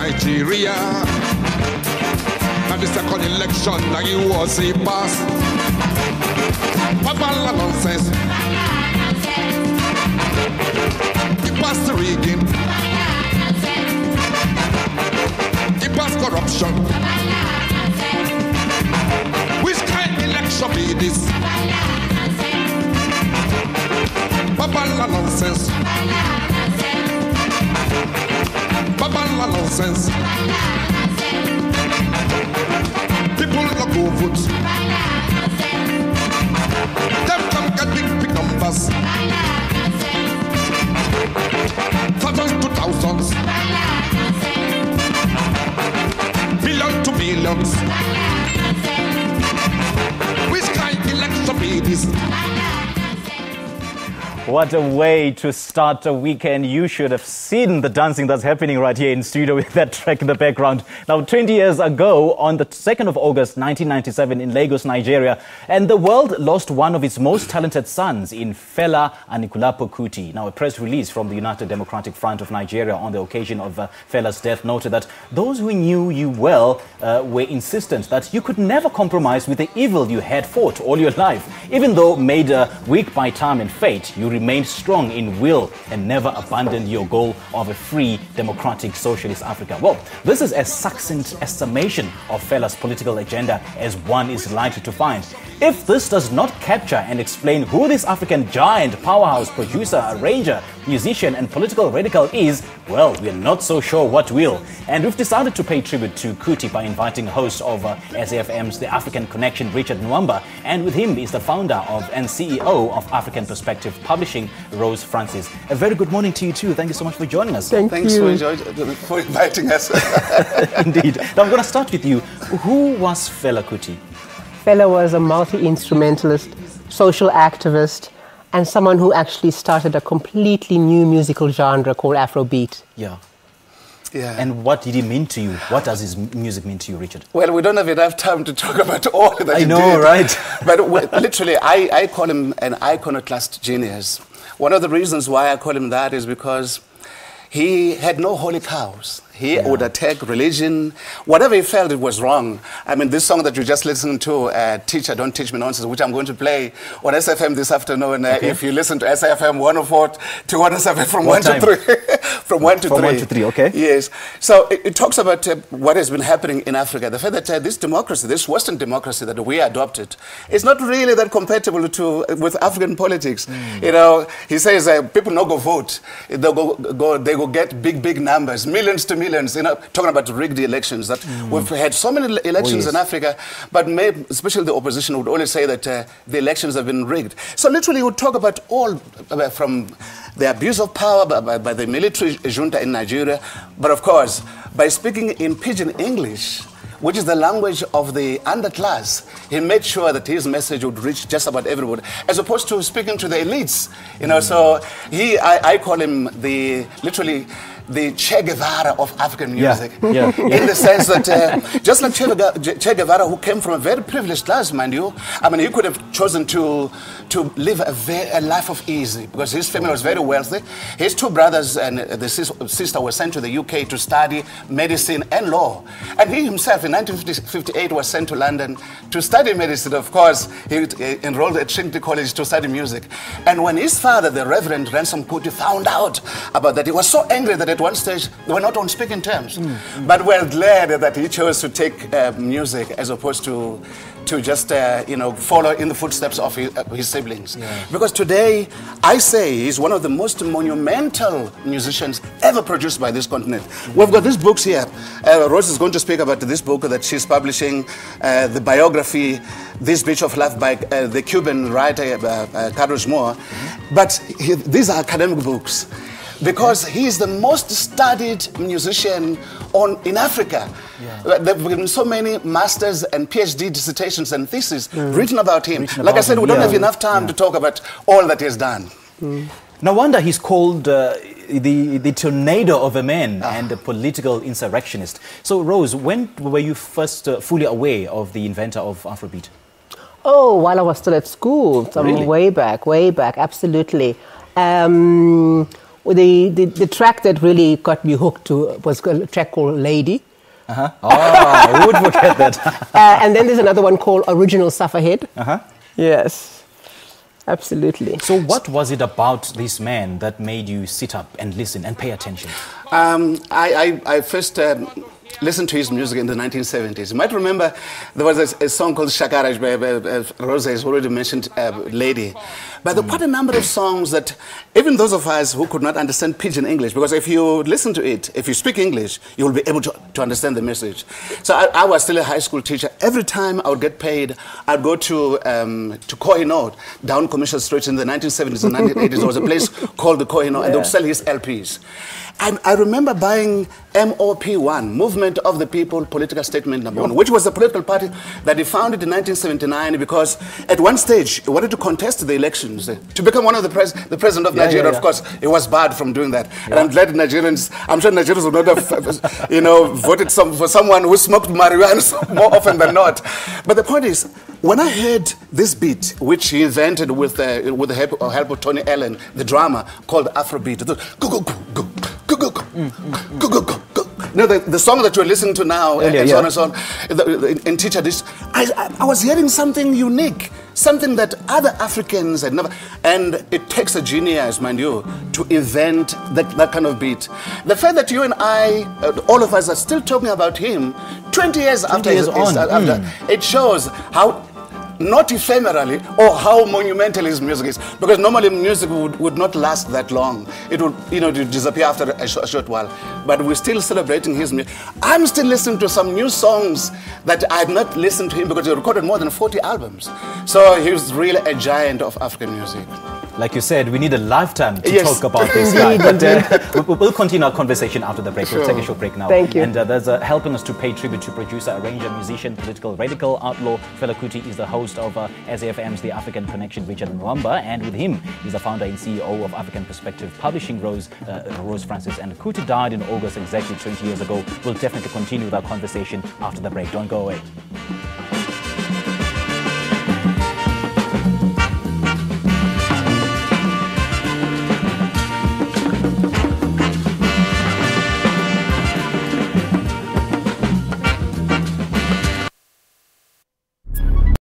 Nigeria. And the second election, like he was a pass. Babala nonsense. He passed the rigging. He passed corruption. Which kind of election be this? Babala nonsense. Babala nonsense. People no go vote. Them come get big numbers. Thousands to thousands. Millions to millions. Which kind of election be this? What a way to start a weekend. You should have seen the dancing that's happening right here in studio with that track in the background. Now, 20 years ago, on the 2nd of August, 1997, in Lagos, Nigeria, and the world lost one of its most talented sons in Fela Anikulapo Kuti. Now, a press release from the United Democratic Front of Nigeria on the occasion of Fela's death noted that those who knew you well were insistent that you could never compromise with the evil you had fought all your life. Even though made weak by time and fate, you remained strong in will and never abandoned your goal of a free, democratic, socialist Africa. Well, this is as succinct a summation of Fela's political agenda as one is likely to find. If this does not capture and explain who this African giant, powerhouse, producer, arranger, musician and political radical is, well, we're not so sure what will. And we've decided to pay tribute to Kuti by inviting host of SAFM's The African Connection, Richard Nwamba, and with him is the founder of and CEO of African Perspective Publishing, Rose Francis. A very good morning to you too. Thank you so much for joining us. Thanks for inviting us. Indeed. Now I'm going to start with you. Who was Fela Kuti? Fela was a multi-instrumentalist, social activist, and someone who actually started a completely new musical genre called Afrobeat. Yeah. And what did he mean to you? What does his music mean to you, Richard? Well, we don't have enough time to talk about all that I know, right? But literally, I call him an iconoclast genius. One of the reasons why I call him that is because he had no holy cows. He would attack religion. Whatever he felt it was wrong. I mean, this song that you just listened to, Teacher, Don't Teach Me Nonsense, which I'm going to play on SAFM this afternoon. If you listen to SAFM 104 to 107 from 1 to 3. From 1 to 3. From 1 to 3, okay. Yes. So it talks about what has been happening in Africa. The fact that this democracy, this Western democracy that we adopted, is not really that compatible with African politics. You know, he says people no go vote. They go get big numbers, millions to millions. You know, talking about rigged elections. That we've had so many elections in Africa, but especially the opposition would always say that the elections have been rigged. So literally, we would talk about all from the abuse of power by the military junta in Nigeria, but of course, by speaking in pidgin English, which is the language of the underclass, he made sure that his message would reach just about everybody, as opposed to speaking to the elites. You know, so I call him literally the Che Guevara of African music. In the sense that, just like Che Guevara, who came from a very privileged class, mind you, I mean, he could have chosen to live a life of ease, because his family was very wealthy. His two brothers and the sister were sent to the UK to study medicine and law. And he himself, in 1958, was sent to London to study medicine. Of course, he enrolled at Trinity College to study music. And when his father, the Reverend Ransom Kuti, found out about that, he was so angry that at one stage they were not on speaking terms. But we're glad that he chose to take music as opposed to just follow in the footsteps of his siblings. Because today, I say he's one of the most monumental musicians ever produced by this continent. We've got these books here. Rose is going to speak about this book that she's publishing, the biography, This Beach of Life by the Cuban writer Carlos Moore. But these are academic books, because he is the most studied musician in Africa. There have been so many masters and PhD dissertations and theses written about him. Like I said, we don't have enough time to talk about all that he has done. No wonder he's called the tornado of a man and a political insurrectionist. So, Rose, when were you first fully aware of the inventor of Afrobeat? Oh, while I was still at school. Really? Way back, absolutely. The track that really got me hooked to was a track called Lady. Oh, who would forget that? And then there's another one called Original Sufferhead. Yes, absolutely. So what was it about this man that made you sit up and listen and pay attention? I first listened to his music in the 1970s. You might remember there was a song called Shakaraj by Rosa has already mentioned Lady. But there were quite a number of songs that even those of us who could not understand pidgin English, because if you listen to it, if you speak English, you will be able to understand the message. So I was still a high school teacher. Every time I would get paid, I'd go to Kohinoor, down Commercial Street in the 1970s and 1980s. There was a place called the Kohinoor, and they would sell his LPs. I remember buying MOP1, Movement of the People Political Statement Number 1, which was the political party that he founded in 1979 because at one stage he wanted to contest the elections to become one of the president of Nigeria. Of course, he was barred from doing that. And I'm glad I'm sure Nigerians would not have voted for someone who smoked marijuana more often than not. But the point is, when I heard this beat, which he invented with the help of Tony Allen, the drummer, called Afrobeat, it was go, go, go, go. No, the song that you're listening to now, and so on and so on, in Teacher This, I was hearing something unique, something that other Africans had never, and it takes a genius, mind you, to invent that kind of beat. The fact that you and I, all of us, are still talking about him 20 years after, it shows how not ephemerally or how monumental his music is, because normally music would not last that long. It would disappear after a short while, but we're still celebrating his music. I'm still listening to some new songs that I had not listened to him because he recorded more than 40 albums. So he was really a giant of African music. Like you said, we need a lifetime to talk about this guy. But we'll continue our conversation after the break. We'll take a short break now. Thank you. And there's helping us to pay tribute to producer, arranger, musician, political radical outlaw. Fela Kuti is the host of SAFM's The African Connection, Richard Nwamba. And with him, he's the founder and CEO of African Perspective Publishing, Rose Francis. And Kuti died in August, exactly 20 years ago. We'll definitely continue with our conversation after the break. Don't go away.